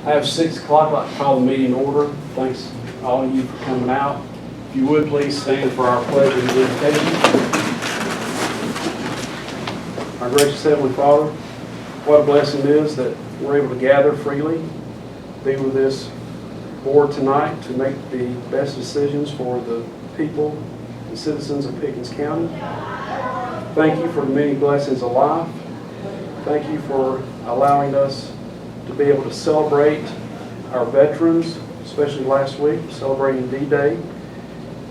I have 6 o'clock. I'd like to call the meeting to order. Thanks all of you for coming out. If you would please stand for our pledge of invocation. Our gracious Heavenly Father, what a blessing it is that we're able to gather freely, be with this board tonight to make the best decisions for the people and citizens of Pickens County. Thank you for the many blessings of life. Thank you for allowing us to be able to celebrate our veterans, especially last week, celebrating D-Day.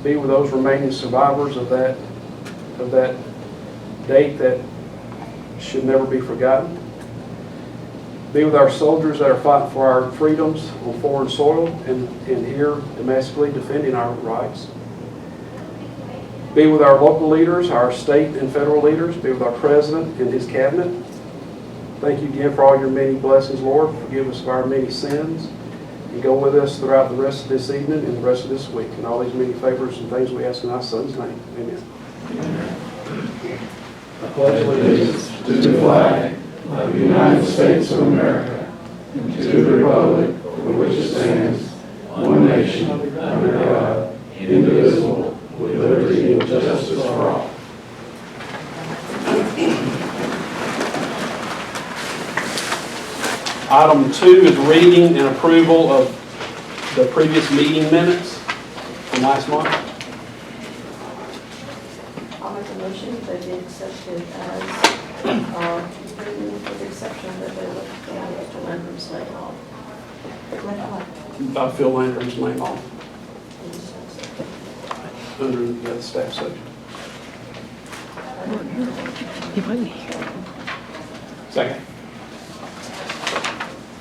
Be with those remaining survivors of that date that should never be forgotten. Be with our soldiers that are fighting for our freedoms on foreign soil and here domestically defending our rights. Be with our local leaders, our state and federal leaders. Be with our president and his cabinet. Thank you again for all your many blessings, Lord. Forgive us of our many sins. And go with us throughout the rest of this evening and the rest of this week. And all these many favors and things we ask in our Son's name. Amen. I pledge allegiance to the flag of the United States of America and to the republic for which it stands, one nation, under God, indivisible, with liberty and justice for all. Item 2 is reading and approval of the previous meeting minutes from last month. I'll make a motion that they accepted as written with the exception that they looked down Mr. Landrum's name off. Phil Landrum's name off under the staff section. He wasn't here. Second.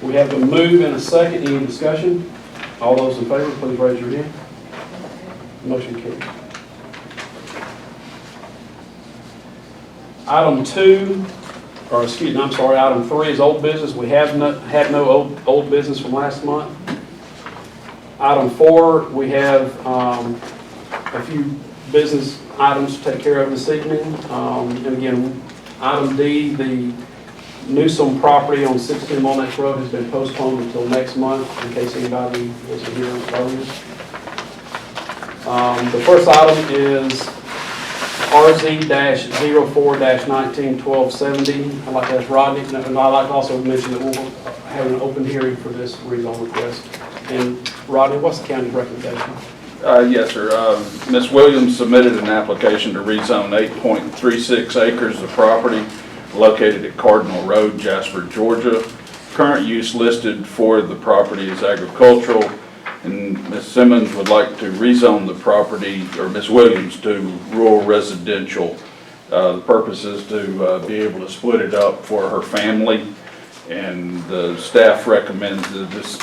We have a move and a second. Any discussion? All those in favor, please raise your hand. Motion carries. Item 3 is old business. We had no old business from last month. Item 4, we have a few business items to take care of this evening. And again, item D, the Newsome property on 16 Mullinax Road has been postponed until next month, in case anybody wasn't here earlier. The first item is RZ-04-191270. I'd like to ask Rodney, and I'd like to also mention that we'll have an open hearing for this rezone request. And Rodney, what's the county's recommendation? Yes, sir. Ms. Williams submitted an application to rezone 8.36 acres of property located at Cardinal Road, Jasper, Georgia. Current use listed for the property is agricultural, and Ms. Simmons would like to rezone the property, or Ms. Williams, to rural residential. The purpose is to be able to split it up for her family, and the staff recommends that this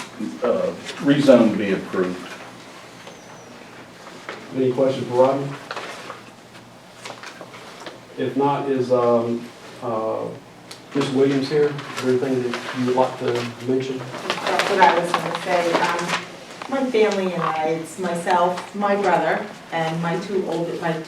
rezone be approved. Any questions for Rodney? If not, is Ms. Williams here? Is there anything that you would like to mention? That's what I was going to say. My family and I, it's myself, my brother, and my two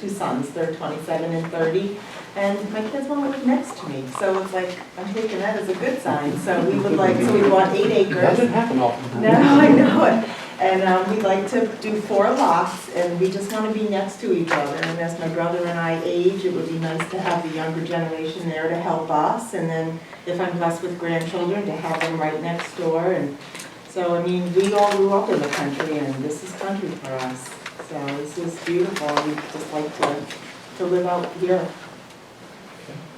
sons. They're 27 and 30, and my kids want to live next to me. So it's like I'm taking that as a good sign. So we would like, so we want 8 acres. That doesn't happen often. No, I know it. And we'd like to do 4 lots, and we just want to be next to each other. And as my brother and I age, it would be nice to have the younger generation there to help us. And then if I'm blessed with grandchildren, to have them right next door. And so, I mean, we all grew up in the country, and this is country for us. So this is beautiful. We'd just like to live out here.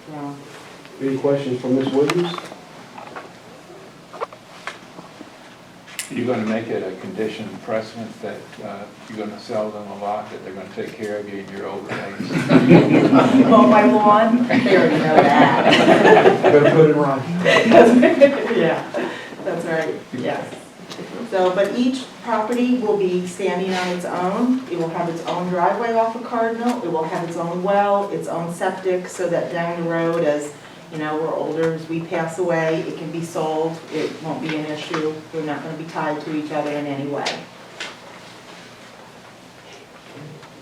So. Any questions for Ms. Williams? You're going to make it a condition precedent that you're going to sell them a lot, that they're going to take care of you in your old age? Mow my lawn? They already know that. Better put it right. Yeah, that's right, yes. So, but each property will be standing on its own. It will have its own driveway off of Cardinal. It will have its own well, its own septic, so that down the road, as you know, we're older, as we pass away, it can be sold. It won't be an issue. We're not going to be tied to each other in any way.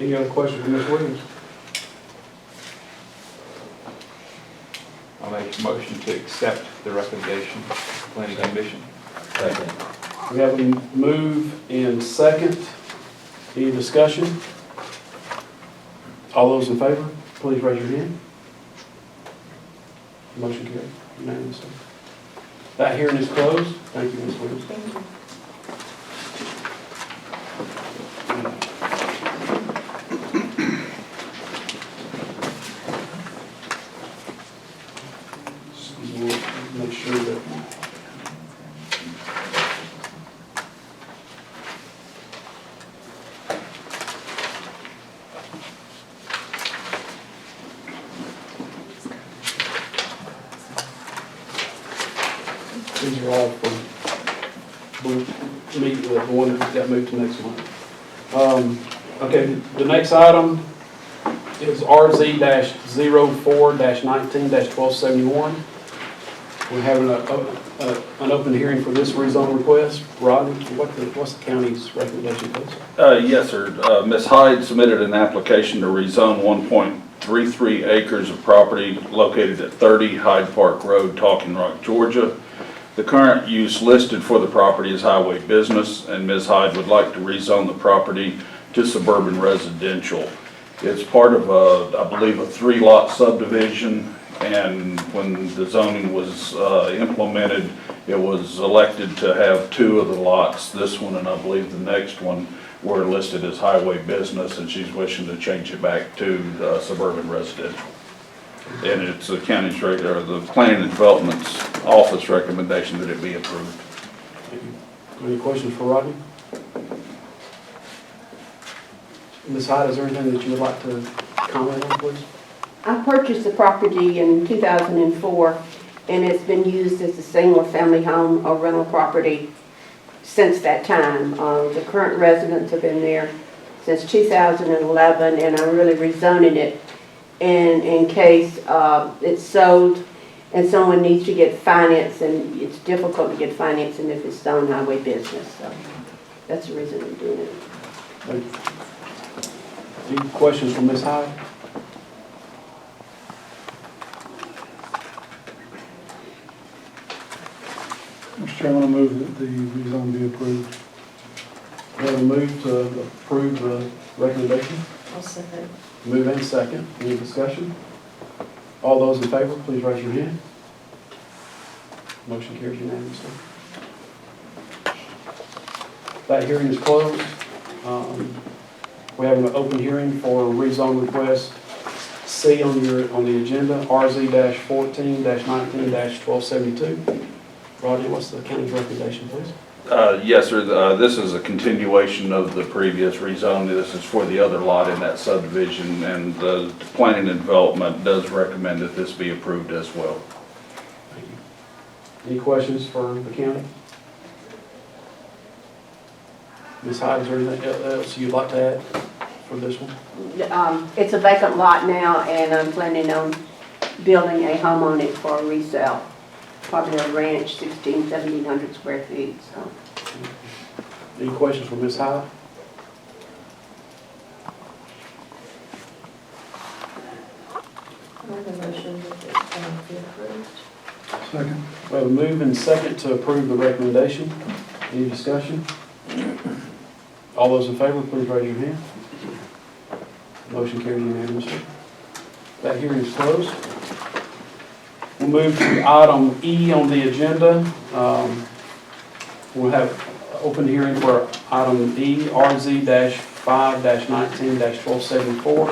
Any other questions for Ms. Williams? I'll make a motion to accept the recommendation of the Planning Commission. Second. We have a move in second. Any discussion? All those in favor, please raise your hand. Motion carried unanimously. That hearing is closed. Thank you, Ms. Williams. Thank you. We'll make sure that these are all for, we'll meet with the one that got moved to next month. Okay, the next item is RZ-04-19-1271. We're having an open hearing for this rezone request. Rodney, what's the county's recommendation, please? Yes, sir. Ms. Hyde submitted an application to rezone 1.33 acres of property located at 30 Hyde Park Road, Talking Rock, Georgia. The current use listed for the property is highway business, and Ms. Hyde would like to rezone the property to suburban residential. It's part of I believe, a 3-lot subdivision, and when the zoning was implemented, it was elected to have 2 of the lots, this one and I believe the next one, were listed as highway business, and she's wishing to change it back to suburban residential. And it's the county's regular, the Planning and Development's office recommendation that it be approved. Thank you. Any questions for Rodney? Ms. Hyde, is there anything that you would like to comment on, please? I purchased the property in 2004, and it's been used as a single-family home or rental property since that time. The current residents have been there since 2011, and I'm really rezoning it in case it's sold and someone needs to get finance, and it's difficult to get financing if it's zone highway business. So that's the reason I'm doing it. Thank you. Any questions for Ms. Hyde? Mr. Chairman, I move that the rezone be approved. We have a move to approve the recommendation. I'll second. Move in second. Any discussion? All those in favor, please raise your hand. Motion carries unanimously. That hearing is closed. We have an open hearing for rezone request C on the agenda, RZ-14-19-1272. Rodney, what's the county's recommendation, please? Yes, sir. This is a continuation of the previous rezone. This is for the other lot in that subdivision, and the Planning and Development does recommend that this be approved as well. Thank you. Any questions for the county? Ms. Hyde, is there anything else you'd like to add for this one? It's a vacant lot now, and I'm planning on building a home on it for resale. Probably a ranch, 1,700 square feet. So. Any questions for Ms. Hyde? I make a motion that it be approved. Second. We have a move and second to approve the recommendation. Any discussion? All those in favor, please raise your hand. Motion carries unanimously. That hearing is closed. We'll move to item E on the agenda. We'll have open hearing for item E, RZ-5-19-1274.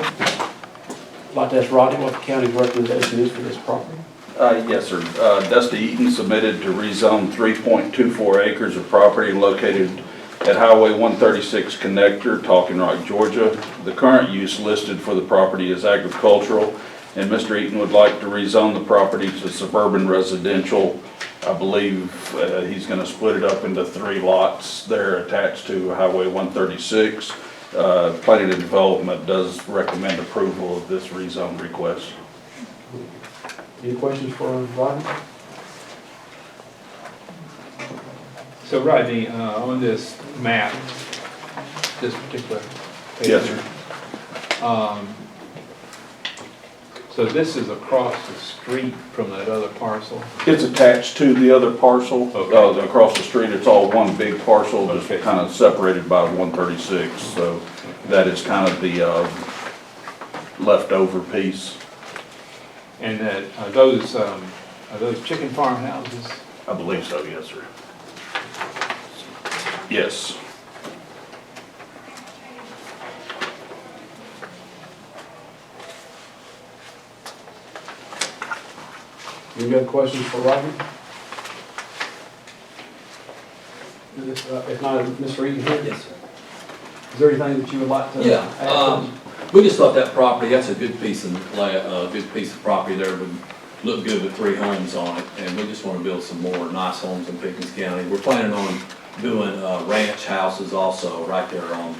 I'd like to ask Rodney what the county's recommendation is for this property. Yes, sir. Dusty Eaton submitted to rezone 3.24 acres of property located at Highway 136 connector, Talking Rock, Georgia. The current use listed for the property is agricultural, and Mr. Eaton would like to rezone the property to suburban residential. I believe he's going to split it up into 3 lots there attached to Highway 136. Planning and Development does recommend approval of this rezone request. Any questions for Rodney? So Rodney, on this map, this particular page, Yes, sir. So this is across the street from that other parcel? It's attached to the other parcel. Okay. Across the street, it's all one big parcel, just Okay. kind of separated by 136. So that is kind of the leftover piece. And that, are those chicken farm houses? I believe so, yes, sir. Yes. Any other questions for Rodney? If not, Mr. Eaton here? Yes, sir. Is there anything that you would like to Yeah, add? we just thought that property, that's a good piece of property there, would look good with 3 homes on it, and we just want to build some more nice homes in Pickens County. We're planning on doing ranch houses also right there on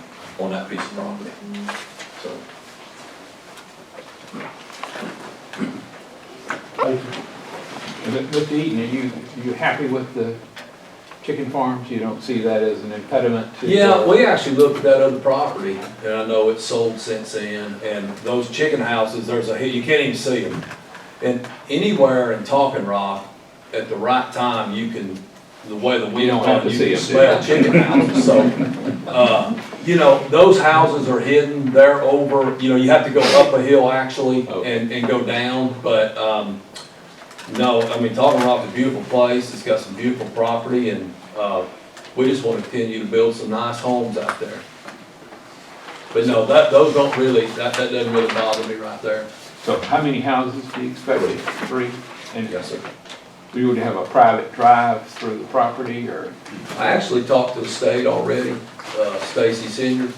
that piece of property, so. Thank you. Mr. Eaton, are you happy with the chicken farms? You don't see that as an impediment to? Yeah, we actually looked at that other property, and I know it's sold since then, and those chicken houses, you can't even see them. And anywhere in Talking Rock, at the right time, the way the You wind don't have to blows, see you them. can smell chicken houses, so, those houses are hidden, they're over, you have to go up a hill actually, and go down, but, no, I mean, Talking Rock's a beautiful place, it's got some beautiful property, and, we just want to continue to build some nice homes out there. But no, those don't really, that doesn't really bother me right there. So how many houses do you expect? 3? And Yes, sir. we would have a private drive through the property, or? I actually talked to the state already, Stacy Senior,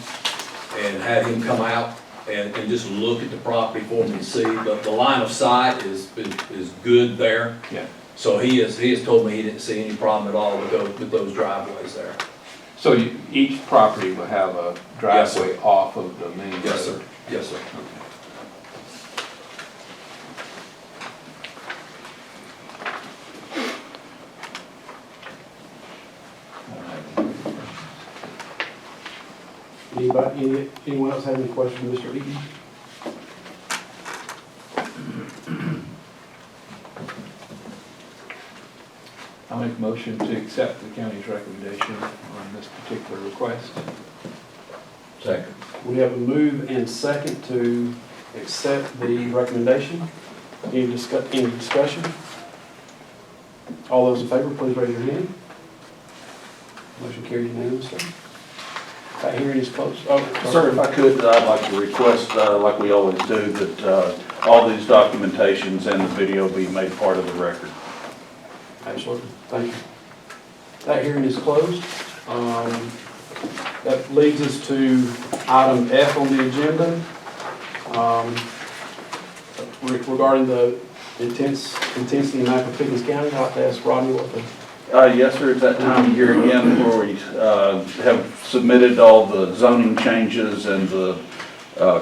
and had him come out and just look at the property for me to see. The line of sight is good there. Yeah. So he has told me he didn't see any problem at all with those driveways there. So each property will have a Yes, driveway off of the main road? Yes, sir. Yes, sir. Anyone else have any questions, Mr. Eaton? I'll make a motion to accept the county's recommendation on this particular request. Second. We have a move and second to accept the recommendation. Any discussion? All those in favor, please raise your hand. Motion carries unanimously. That hearing is closed. Sir, if I could, I'd like to request, like we always do, that all these documentations and the video be made part of the record. Absolutely. Thank you. That hearing is closed. That leads us to item F on the agenda. Regarding the intensity map of Pickens County, I'd like to ask Rodney what the... Yes, sir, it's that time of year again where we have submitted all the zoning changes and the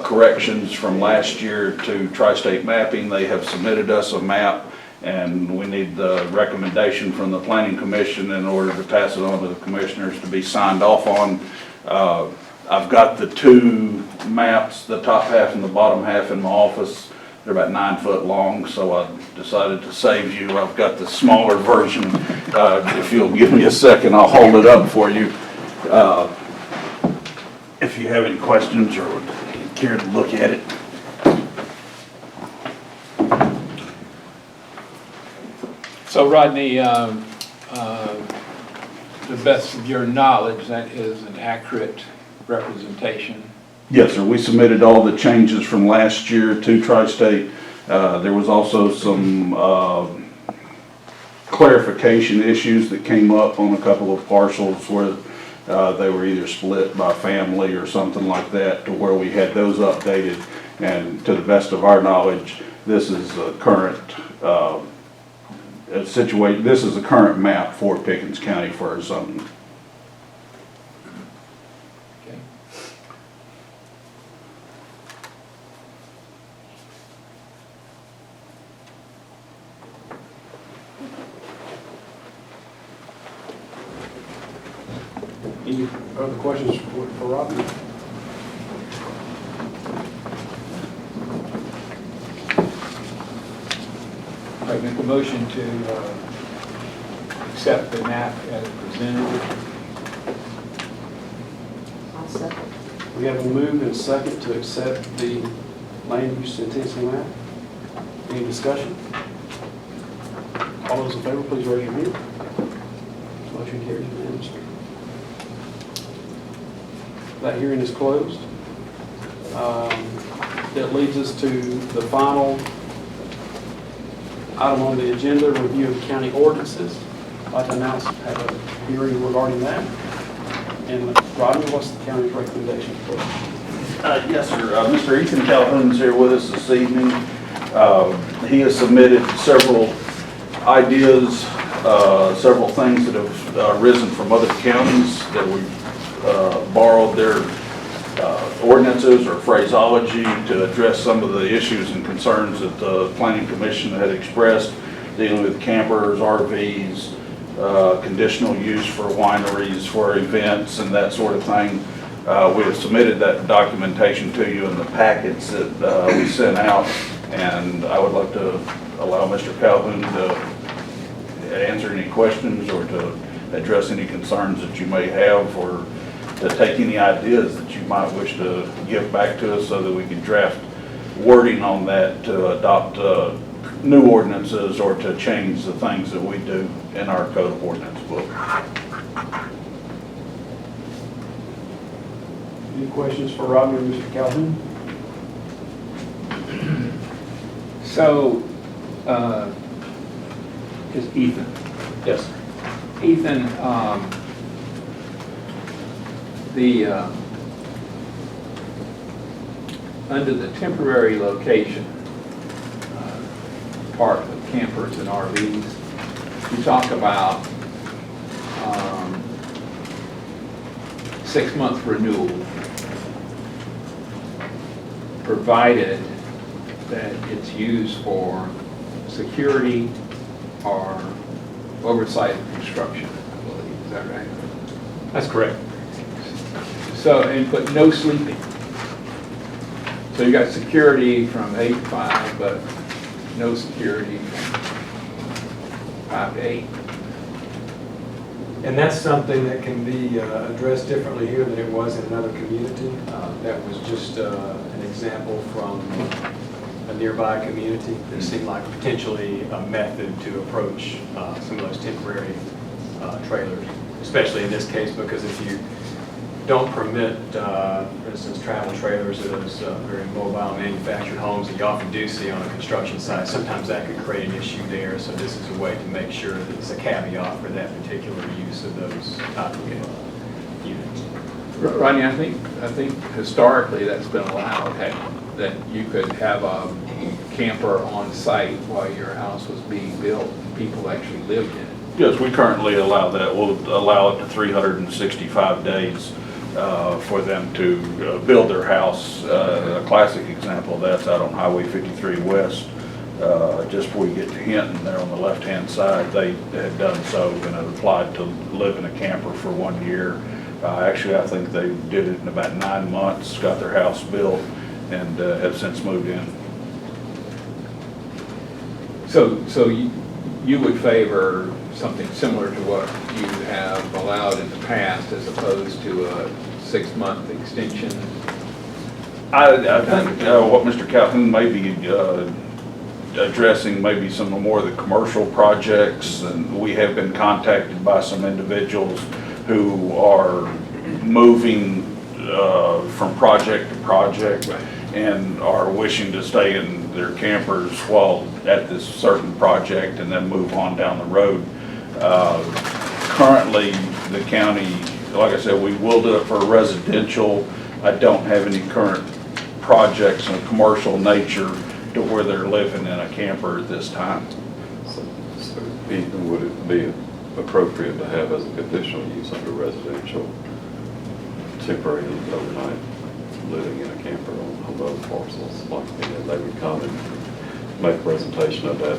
corrections from last year to Tri-State Mapping. They have submitted us a map, and we need the recommendation from the Planning Commission in order to pass it on to the commissioners to be signed off on. I've got the 2 maps, the top half and the bottom half, in my office. They're about 9 foot long, so I decided to save you. I've got the smaller version. If you'll give me a second, I'll hold it up for you. If you have any questions or would care to look at it. So Rodney, the best of your knowledge, that is an accurate representation? Yes, sir. We submitted all the changes from last year to Tri-State. There was also some clarification issues that came up on a couple of parcels where they were either split by family or something like that, to where we had those updated. And to the best of our knowledge, this is a current situation. This is a current map for Pickens County for our zoning. Okay. Any other questions for Rodney? make a motion to accept the map as presented. I'll second. We have a move and a second to accept the land use intensity map. Any discussion? All those in favor, please raise your hand. Motion carries unanimously. That hearing is closed. That leads us to the final item on the agenda, review of county ordinances. I'd like to announce, have a hearing regarding that. And Rodney, what's the county's recommendation for it? Yes, sir. Mr. Eaton Calhoun's here with us this evening. He has submitted several ideas, several things that have arisen from other counties that we've borrowed their ordinances or phraseology to address some of the issues and concerns that the Planning Commission had expressed dealing with campers, RVs, conditional use for wineries, for events and that sort of thing. We have submitted that documentation to you in the packets that we sent out, and I would like to allow Mr. Calhoun to answer any questions or to address any concerns that you may have, or to take any ideas that you might wish to give back to us so that we can draft wording on that to adopt new ordinances or to change the things that we do in our code of ordinance book. Any questions for Rodney or Mr. Calhoun? So, is Ethan. Yes. Ethan, under the temporary location part of campers and RVs, you talk about 6-month renewal, provided that it's used for security or oversight of construction, I believe. Is that right? That's correct. So, but no sleeping. So you got security from 8 to 5, but no security from 5 to 8. And that's something that can be addressed differently here than it was in another community. That was just an example from a nearby community that seemed like potentially a method to approach some of those temporary trailers, especially in this case, because if you don't permit, for instance, travel trailers or those very mobile manufactured homes that you often do see on a construction site, sometimes that could create an issue there. So this is a way to make sure that it's a caveat for that particular use of those type of units. Rodney, I think historically that's been allowed, that you could have a camper on site while your house was being built and people actually lived in it. Yes, we currently allow that. We'll allow it to 365 days for them to build their house. A classic example of that's out on Highway 53 West. Just before you get to Hinton, there on the left-hand side, they had done so and had applied to live in a camper for 1 year. Actually, I think they did it in about 9 months, got their house built, and have since moved in. So you would favor something similar to what you have allowed in the past as opposed to a 6-month extension? I think what Mr. Calhoun may be addressing maybe some more of the commercial projects, and we have been contacted by some individuals who are moving from project to project and are wishing to stay in their campers while at this certain project and then move on down the road. Currently, the county, like I said, we will do it for residential. I don't have any current projects of commercial nature to where they're living in a camper at this time. So Eaton, would it be appropriate to have as a conditional use under residential, temporary overnight living in a camper on those parcels? Like, they would come and make a presentation of that.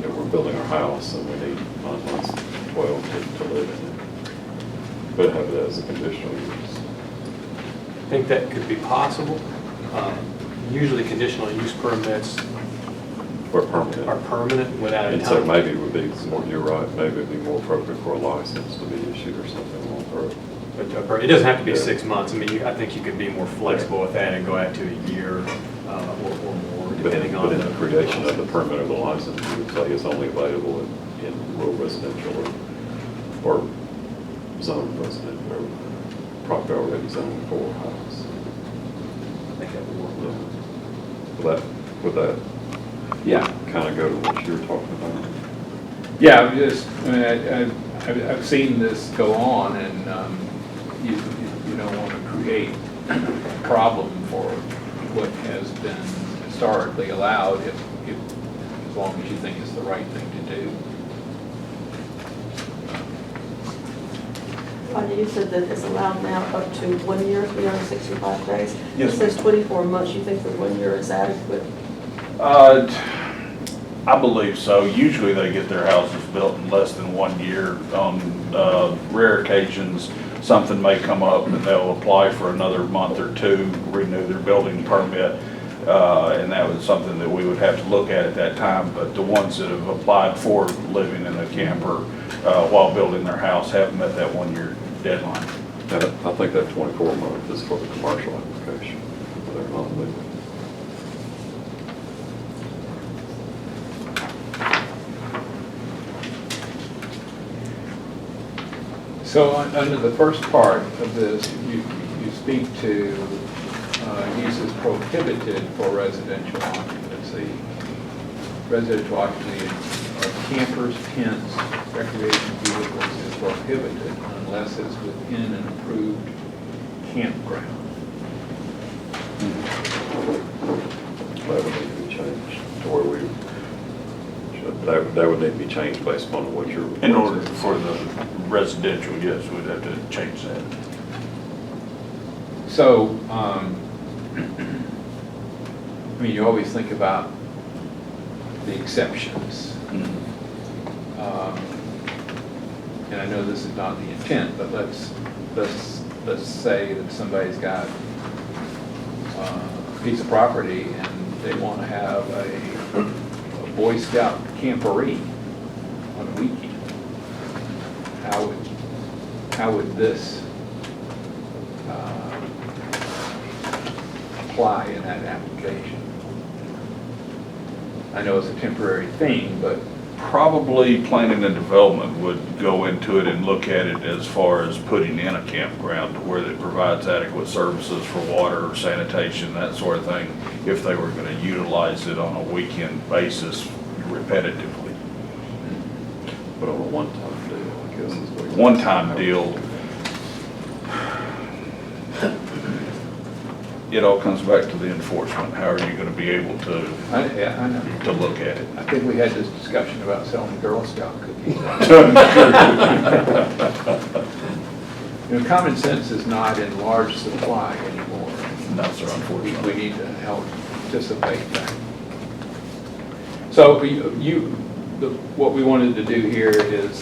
We're building our house and we need 9 months, 12 to live in it. But have it as a conditional use. I think that could be possible. Usually conditional use permits Or permanent. are permanent without a And so time. maybe it would be more, you're right, maybe it'd be more appropriate for a license to be issued or something along those. It doesn't have to be Yeah. 6 months. I mean, I think you could be more flexible with that and go out to a year or more, depending on But in the the creation of the permit of the license, you would say it's only available in rural residential or zone residential, or property already zoned for a house. I think that would work well. Would that Yeah. kind of go to what you were talking about? Yeah, I mean, I've seen this go on, and you don't want to create a problem for what has been historically allowed if as long as you think it's the right thing to do. You said that it's allowed now up to 1 year, 365 days. Yes, It says 24 months. You think that 1 year is adequate? I believe so. Usually they get their houses built in less than 1 year. On rare occasions, something may come up and they'll apply for another month or two, renew their building permit. And that was something that we would have to look at that time. But the ones that have applied for living in a camper while building their house have met that 1 year deadline. And I think that 24 month is for the commercial application. They're not legal. So under the first part of this, you speak to uses prohibited for residential occupancy. Residential occupancy of campers, tents, recreation vehicles is prohibited unless it's within an approved campground. That would need to be changed to where we, that would need to be changed based upon what you're. In order for the residential, yes, we'd have to change that. So, I mean, you always think about the exceptions. And I know this is not the intent, but let's say that somebody's got a piece of property and they want to have a Boy Scout camporee on a weekend. How would this apply in that application? I know it's a temporary thing, but Probably planning and development would go into it and look at it as far as putting in a campground where it provides adequate services for water, sanitation, that sort of thing, if they were going to utilize it on a weekend basis repetitively. But on a one-time deal, I guess is what. One-time deal, it all comes back to the enforcement. How are you going to be able I know. to look at it? I think we had this discussion about selling Girl Scout cookies. You know, common sense is not in large supply anymore. No, sir, unfortunately. We need to help dissipate that. So what we wanted to do here is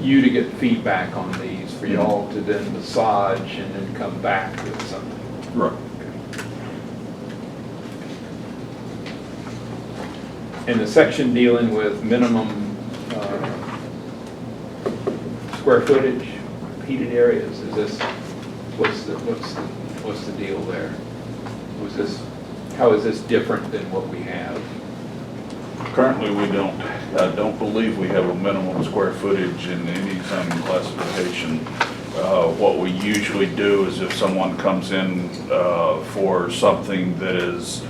you to get feedback on these, for y'all to then massage and then come back with something. Right. And the section dealing with minimum square footage, heated areas, is this, what's the deal there? How is this different than what we have? Currently, I don't believe we have a minimum square footage in any zoning classification. What we usually do is if someone comes in for something that is,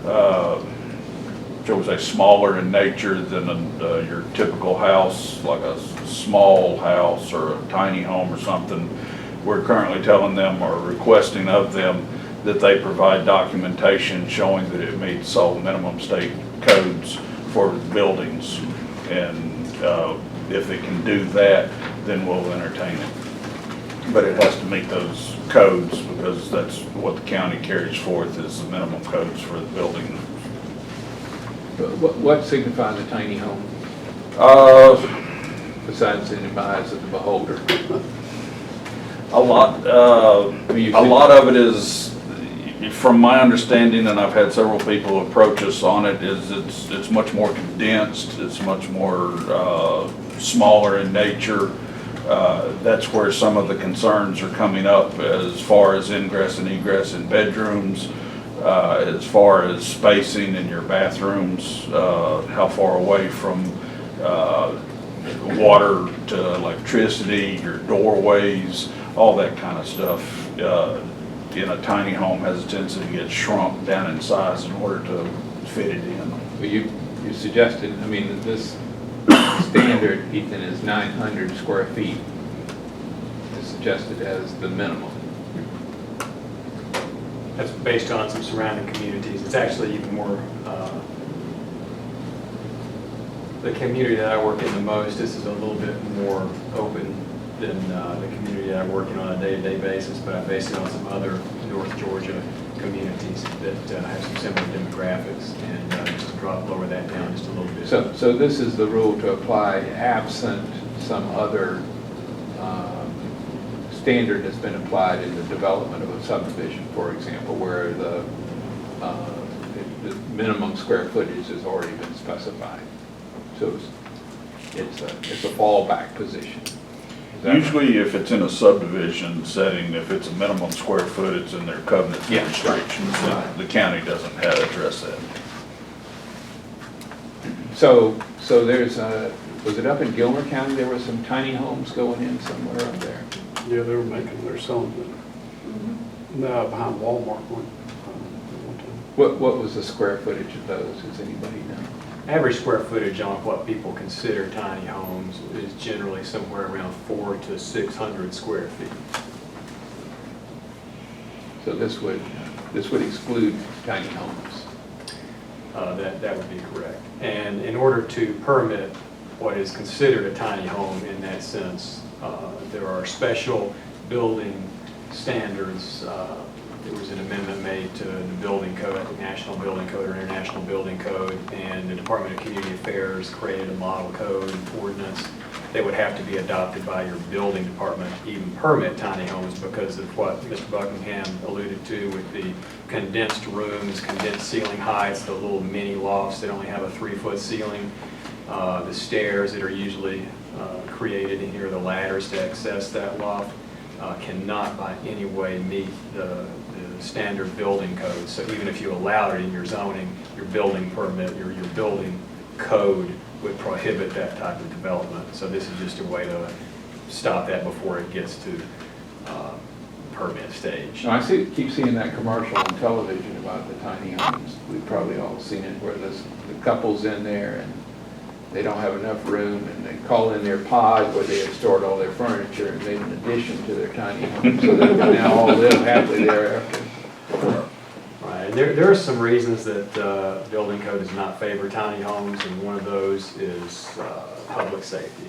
shall we say, smaller in nature than your typical house, like a small house or a tiny home or something, we're currently telling them or requesting of them that they provide documentation showing that it meets all minimum state codes for buildings. And if it can do that, then we'll entertain it. But it has to meet those codes because that's what the county carries forth is the minimum codes for the building. What signifies a tiny home, besides in the eyes of the beholder? A lot of it is, From my understanding, and I've had several people approach us on it, is it's much more condensed, it's much more smaller in nature. That's where some of the concerns are coming up as far as ingress and egress in bedrooms, as far as spacing in your bathrooms, how far away from water to electricity, your doorways, all that kind of stuff. In a tiny home has a tendency to get shrunk down in size in order to fit it in. Well, you suggested, I mean, this standard, Eaton, is 900 square feet. It's suggested as the minimum. That's based on some surrounding communities. It's actually even more, the community that I work in the most, this is a little bit more open than the community that I'm working on a day-to-day basis, but I base it on some other North Georgia communities that have some similar demographics, and just to lower that down just a little bit. So this is the rule to apply absent some other standard that's been applied in the development of a subdivision, for example, where the minimum square footage has already been specified. So it's a fallback position. Usually if it's in a subdivision setting, if it's a minimum square foot, it's in their covenants and Yeah. restrictions. Right. The county doesn't have to address that. So there's was it up in Gilmer County, there were some tiny homes going in somewhere up there? Yeah, they were making their selling no, behind Walmart one time. What was the square footage of those, does anybody know? Average square footage on what people consider tiny homes is generally somewhere around 400 to 600 square feet. So this would exclude tiny homes. That would be correct. And in order to permit what is considered a tiny home in that sense, there are special building standards. There was an amendment made to the building code, I think National Building Code or International Building Code, and the Department of Community Affairs created a model code ordinance that would have to be adopted by your building department to even permit tiny homes because of what Mr. Buckingham alluded to with the condensed rooms, condensed ceiling heights, the little mini lofts that only have a 3-foot ceiling, the stairs that are usually created in here, the ladders to access that loft, cannot by any way meet the standard building code. So even if you allowed it in your zoning, your building permit, your building code would prohibit that type of development. So this is just a way to stop that before it gets to permit stage. Now, keep seeing that commercial on television about the tiny homes. We've probably all seen it where the couple's in there and they don't have enough room and they call in their pod where they have stored all their furniture and made an addition to their tiny home so they can now all live happily thereafter. Right, and there are some reasons that building code does not favor tiny homes, and one of those is public safety.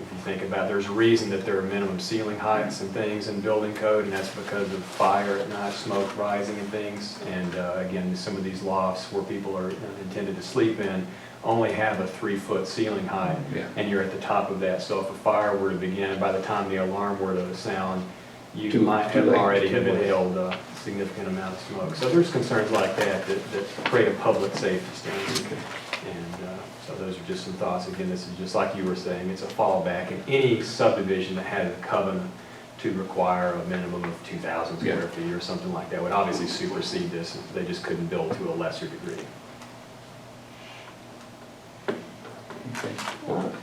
If you think about it, there's a reason that there are minimum ceiling heights and things in building code, and that's because of fire at night, smoke rising and things. And again, some of these lofts where people are intended to sleep in only have a 3-foot ceiling height, Yeah. and you're at the top of that. So if a fire were to begin, and by the time the alarm were to sound, you might have already have inhaled a significant amount of smoke. So there's concerns like that create a public safety standard. And so those are just some thoughts. Again, this is just like you were saying, it's a fallback. And any subdivision that had a covenant to require a minimum of 2,000 square feet or something like that would obviously supersede this if they just couldn't build to a lesser degree.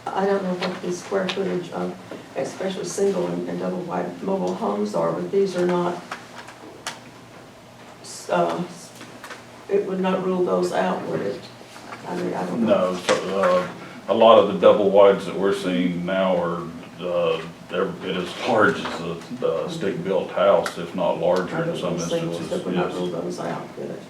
I don't know what the square footage of, especially single and double wide mobile homes are, but these are not, it would not rule those out, would it? I mean, I don't know. No, so, a lot of the double wides that we're seeing now are, they're as large as a stick-built house, if not larger in some instances. That would not Yes. rule those out, would it?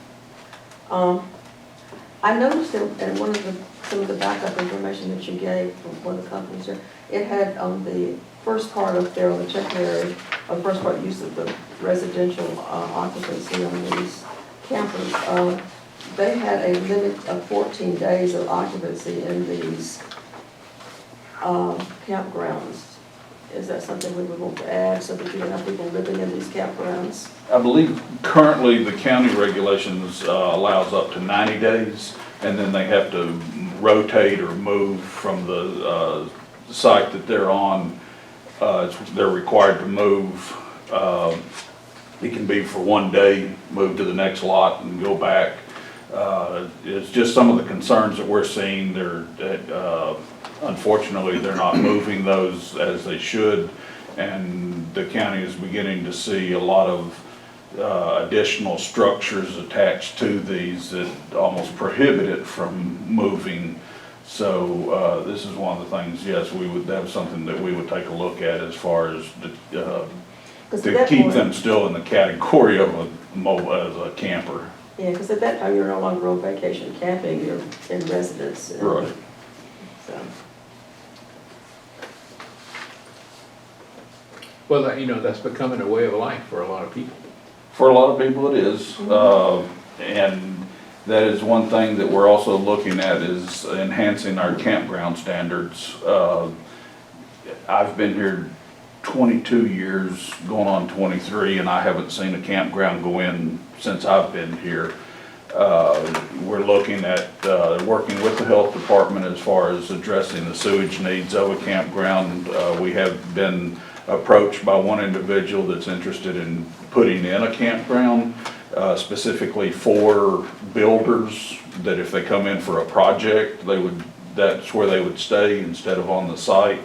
I noticed in one of some of the backup information that you gave from one of the companies here, it had on the first part up there on the check area, the first part use of the residential occupancy on these campers. They had a limit of 14 days of occupancy in these campgrounds. Is that something we would want to add so that you don't have people living in these campgrounds? I believe currently the county regulations allows up to 90 days, and then they have to rotate or move from the site that they're on. They're required to move. It can be for one day, move to the next lot and go back. It's just some of the concerns that we're seeing. Unfortunately, they're not moving those as they should, and the county is beginning to see a lot of additional structures attached to these that almost prohibit it from moving. So this is one of the things, yes, we would have something that we would take a look at as far as to keep them still in the category of as a camper. Yeah, because at that time, you're no longer on vacation camping, you're in residence. Right. So, Well, that's becoming a way of life for a lot of people. For a lot of people it is, and that is one thing that we're also looking at is enhancing our campground standards. I've been here 22 years, going on 23, and I haven't seen a campground go in since I've been here. We're looking at working with the health department as far as addressing the sewage needs of a campground. We have been approached by one individual that's interested in putting in a campground specifically for builders, that if they come in for a project, that's where they would stay instead of on the site.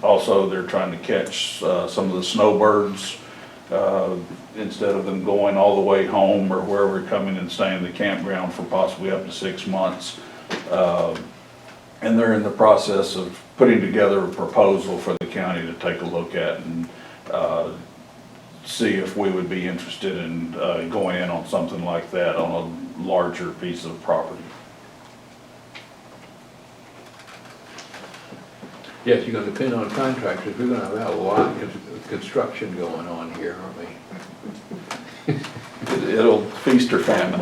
Also, they're trying to catch some of the snowbirds instead of them going all the way home or wherever, coming and staying in the campground for possibly up to 6 months. And they're in the process of putting together a proposal for the county to take a look at and see if we would be interested in going in on something like that on a larger piece of property. Yes, you're gonna depend on contractors. We're gonna have a lot of construction going on here, aren't we? It'll feast or famine.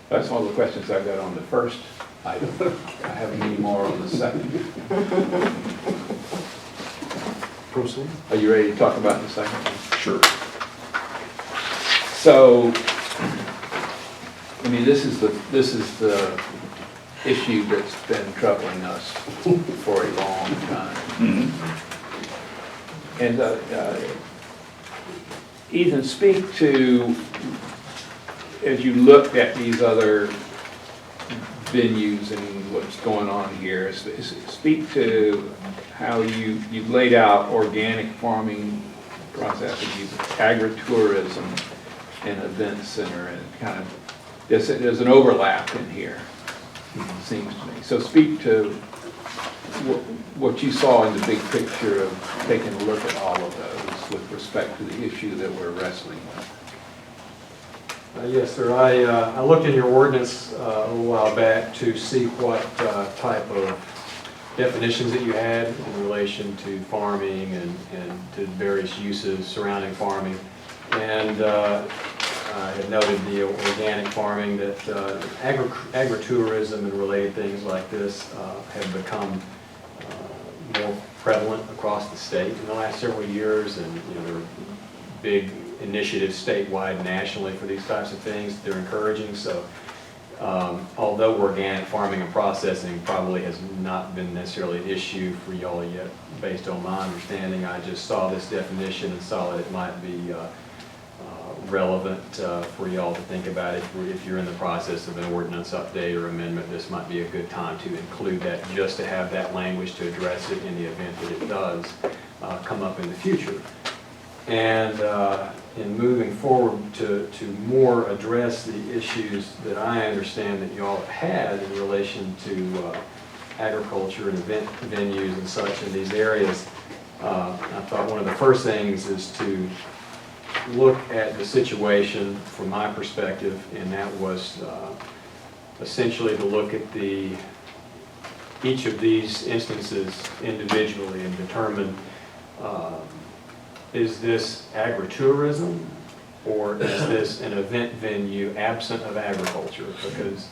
That's all the questions I got on the first item. I have many more on the second. Proceed. Are you ready to talk about the second one? Sure. So, I mean, this is the issue that's been troubling us for a long time. Mm-hmm. And Ethan, speak to, as you looked at these other venues and what's going on here, speak to how you've laid out organic farming processes, agritourism and event center, and kind of, there's an overlap in here, it seems to me. So speak to what you saw in the big picture of taking a look at all of those with respect to the issue that we're wrestling with. Yes, sir. I looked in your ordinance a little while back to see what type of definitions that you had in relation to farming and to various uses surrounding farming. And I had noted the organic farming, that agritourism and related things like this have become more prevalent across the state in the last several years, and there are big initiatives statewide and nationally for these types of things they're encouraging. So although organic farming and processing probably has not been necessarily an issue for y'all yet, based on my understanding, I just saw this definition and saw that it might be relevant for y'all to think about. If you're in the process of an ordinance update or amendment, this might be a good time to include that, just to have that language to address it in the event that it does come up in the future. And in moving forward to more address the issues that I understand that y'all had in relation to agriculture and event venues and such in these areas, I thought one of the first things is to look at the situation from my perspective, and that was essentially to look at each of these instances individually and determine, is this agritourism or is this an event venue absent of agriculture? Because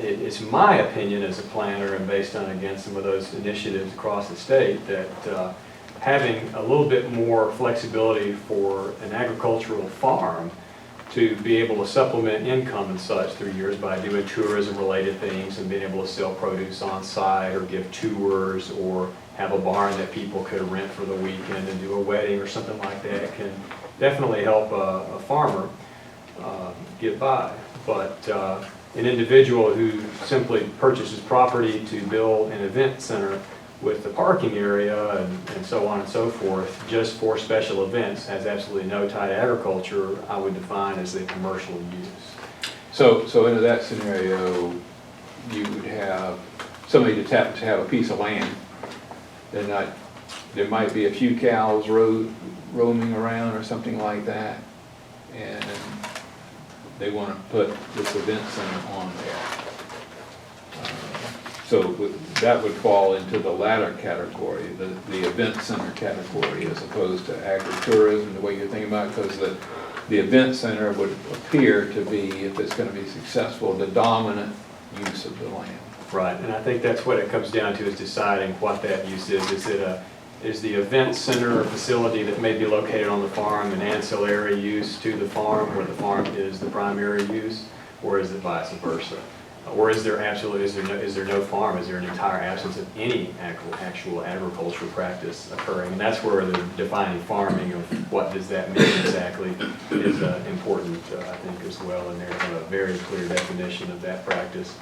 it's my opinion as a planner, and based on, again, some of those initiatives across the state, that having a little bit more flexibility for an agricultural farm to be able to supplement income and such through years by doing tourism-related things and being able to sell produce on site or give tours or have a barn that people could rent for the weekend and do a wedding or something like that can definitely help a farmer get by. But an individual who simply purchases property to build an event center with the parking area and so on and so forth, just for special events, has absolutely no tie to agriculture, I would define as a commercial use. So into that scenario, you would have somebody to have a piece of land. There might be a few cows roaming around or something like that, and they want to put this event center on there. So that would fall into the latter category, the event center category, as opposed to agritourism, the way you're thinking about it, because the event center would appear to be, if it's going to be successful, the dominant use of the land. Right, and I think that's what it comes down to, is deciding what that use is. Is the event center a facility that may be located on the farm an ancillary use to the farm, where the farm is the primary use, or is it vice versa? Or is there no farm? Is there an entire absence of any actual agricultural practice occurring? And that's where the defining farming of what does that mean exactly is important, I think, as well. And there's a very clear definition of that practice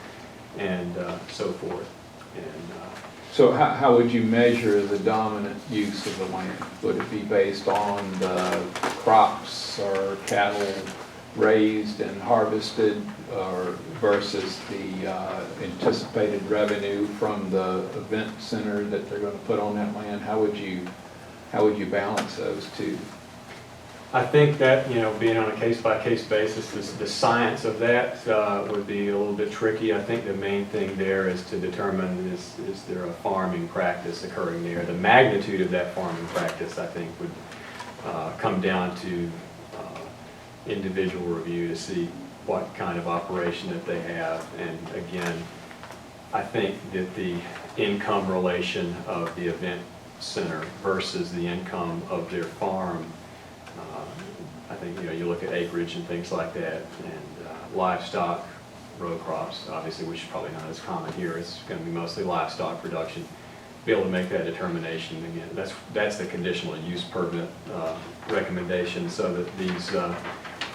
and so forth. And So how would you measure the dominant use of the land? Would it be based on the crops or cattle raised and harvested, or versus the anticipated revenue from the event center that they're going to put on that land? How would you balance those two? I think that, being on a case-by-case basis, the science of that would be a little bit tricky. I think the main thing there is to determine, is there a farming practice occurring there? The magnitude of that farming practice, I think, would come down to individual review to see what kind of operation that they have. And again, I think that the income relation of the event center versus the income of their farm, I think, you look at acreage and things like that, and livestock, row crops, obviously, which is probably not as common here. It's going to be mostly livestock production. Be able to make that determination. Again, that's the conditional use permit recommendation, so that these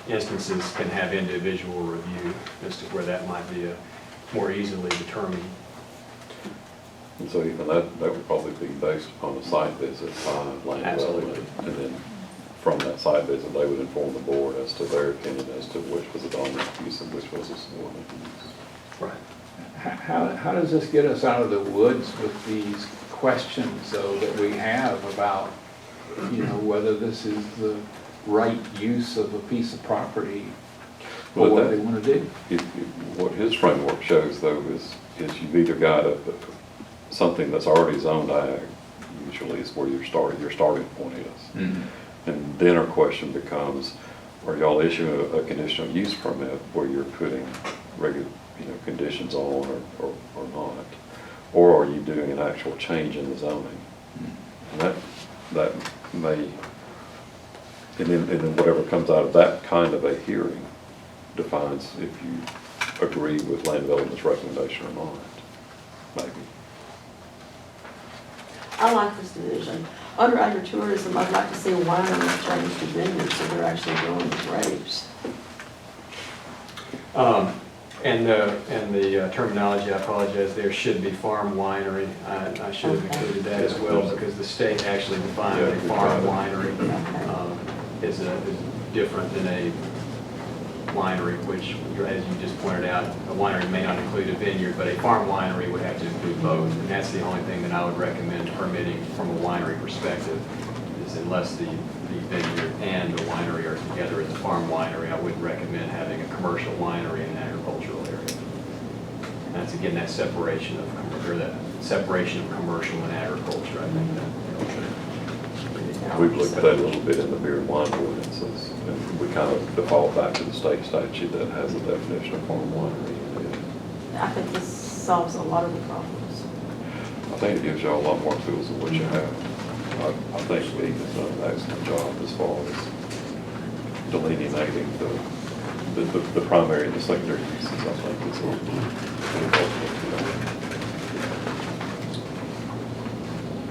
instances can have individual review as to where that might be more easily determined. And so even that would probably be based upon a site visit by land development. And then from that site visit, they would inform the board as to their opinion as to which was a dominant use and which was a subordinate use. Right. How does this get us out of the woods with these questions, though, that we have about, whether this is the right use of a piece of property for what they want to do? What his framework shows, though, is you've either got something that's already zoned ag, usually is where your starting point is. Mm-hmm. And then our question becomes, are y'all issuing a conditional use permit where you're putting regular, conditions on or not? Or are you doing an actual change in the zoning? Mm-hmm. And that may, and then whatever comes out of that kind of a hearing defines if you agree with land development's recommendation or not, maybe. I like this division. Under agritourism, I'd like to see wineries change to vineyards, so they're actually growing grapes. And the terminology, I apologize, there should be farm winery. I should have included that as well, because the state actually defined a farm winery is different than a winery, which, as you just pointed out, a winery may not include a vineyard, but a farm winery would have to include both. And that's the only thing that I would recommend permitting from a winery perspective, is unless the vineyard and the winery are together as a farm winery, I wouldn't recommend having a commercial winery in an agricultural area. And that's, again, that separation of commercial and agriculture, I think that. We've looked at that a little bit in the beer and wine ordinances, and we kind of default back to the state statute that has a definition of farm winery. I think this solves a lot of the problems. I think it gives y'all a lot more tools than what you have. I think Lee has done an excellent job as far as delineating the primary and the secondary uses. I think it's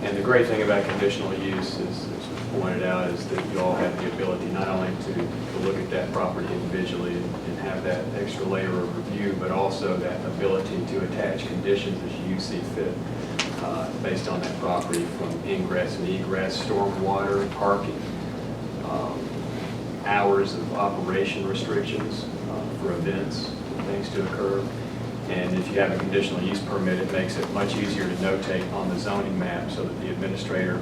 And the great thing about conditional use is, as pointed out, is that you all have the ability not only to look at that property individually and have that extra layer of review, but also that ability to attach conditions as you see fit based on that property, from ingress and egress, stormwater, parking, hours of operation restrictions for events, things to occur. And if you have a conditional use permit, it makes it much easier to notate on the zoning map so that the administrator,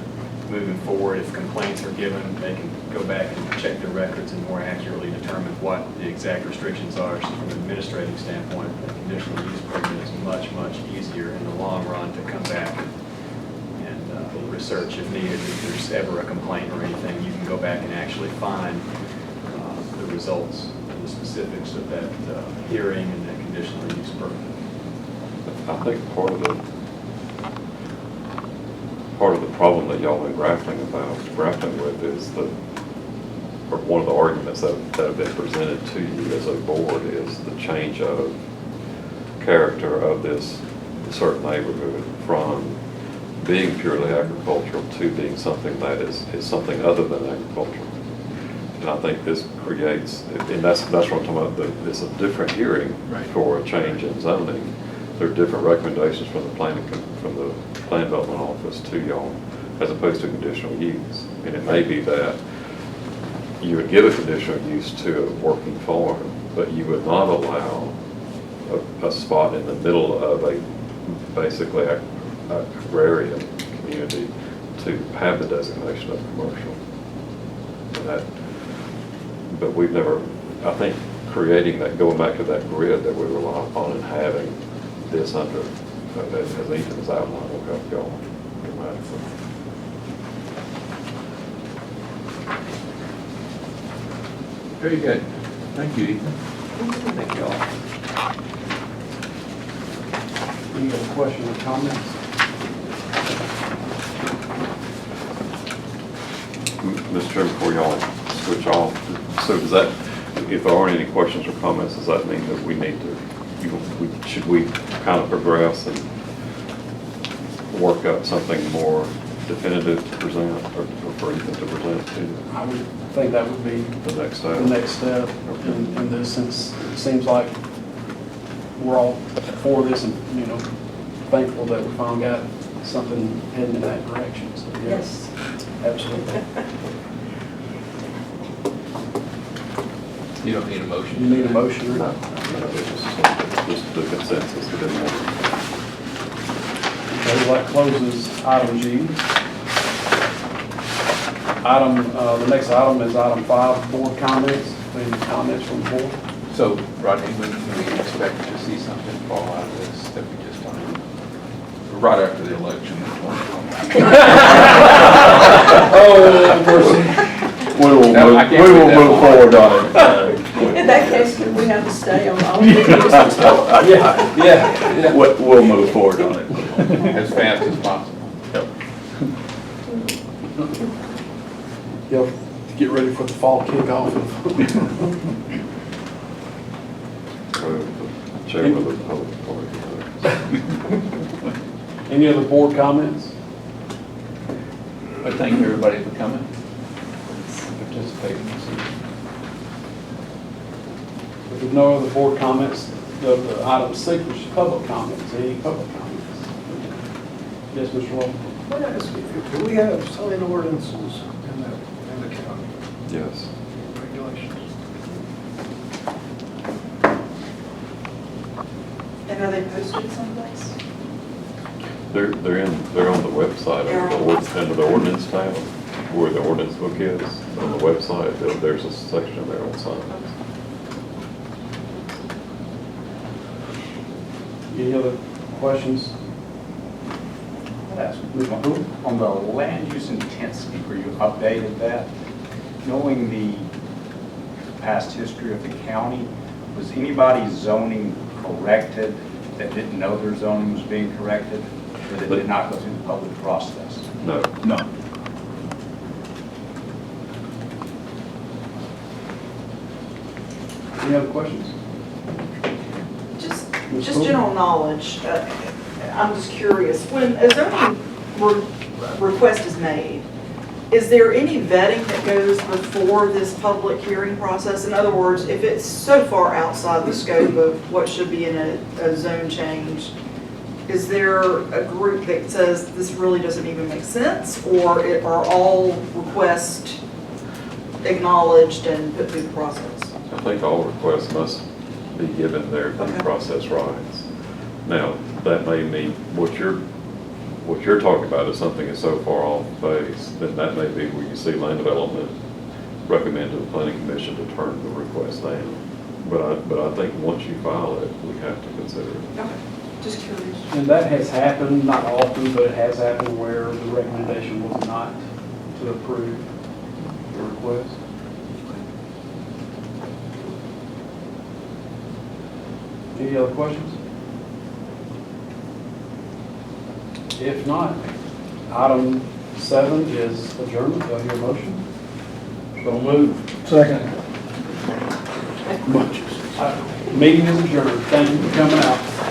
moving forward, if complaints are given, they can go back and check their records and more accurately determine what the exact restrictions are. So from an administrative standpoint, the conditional use permit is much, much easier in the long run to come back and research if needed. If there's ever a complaint or anything, you can go back and actually find the results and the specifics of that hearing and that conditional use permit. I think part of the problem that y'all been grappling with is or one of the arguments that have been presented to you as a board is the change of character of this certain neighborhood from being purely agricultural to being something that is something other than agricultural. And I think this creates, and that's what I'm talking about, it's a different hearing for a change in zoning. There are different recommendations from the plan development office to y'all as opposed to conditional use. And it may be that you would give a conditional use to a working farm, but you would not allow a spot in the middle of a basically agrarian community to have the designation of commercial. But we've never, I think, creating that, going back to that grid that we rely upon and having this under, as Eaton has outlined, will help y'all dramatically. Very good. Thank you, Ethan. Thank you all. Any other questions or comments? Mr. Chairman, before y'all switch off, so does that, if there aren't any questions or comments, does that mean that we need to, should we kind of progress and work up something more definitive to present, or for Ethan to present to I would think that would be the next the step? next step in this, since it seems like we're all for this and, thankful that we finally got something heading in that direction. So, Yes. Absolutely. You don't need a motion. You need a motion or not? Just the consensus to do more. Okay, well, that closes item G. The next item is item 5, board comments. Any comments from the board? So, Rodney, when can we expect to see something fall out of this that we just done? Right after the election in 2020. Oh, mercy. We will No, I can't move read that forward on it. In that case, can we have to stay on all? Yeah. We'll move forward on it. As fast as possible. Yep, get ready for the fall kickoff. Chairman of the public authority. Any other board comments? But thank everybody for coming, participating. If there's no other board comments, the item 6, which is public comments. Any public comments? Yes, Mr. Walton? What else? Do we have sign ordinances in the county Yes. regulations? And are they posted someplace? They're on the website under the ordinance tab, where the ordinance book is on the website. There's a section there on signs. Any other questions? On the land use intent speaker, you updated that. Knowing the past history of the county, was anybody's zoning corrected that didn't know their zoning was being corrected, that it did not go through the public process? No. No. Any other questions? Just, Ms. just Poole? general knowledge, I'm just curious, when a zoning request is made, is there any vetting that goes before this public hearing process? In other words, if it's so far outside the scope of what should be in a zone change, is there a group that says this really doesn't even make sense? Or are all requests acknowledged and put through the process? I think all requests must be given their due Okay. process rights. Now, that may mean what you're talking about is something that's so far off base, then that may be where you see land development recommend to the planning commission to turn the request down. But I think once you file it, we have to consider it. Okay, just curious. And that has happened, not often, but it has happened where the recommendation was not to approve the request. Any other questions? If not, item 7 is adjournment. Do I hear a motion? So moved. Second. Meeting is adjourned. Thank you for coming out.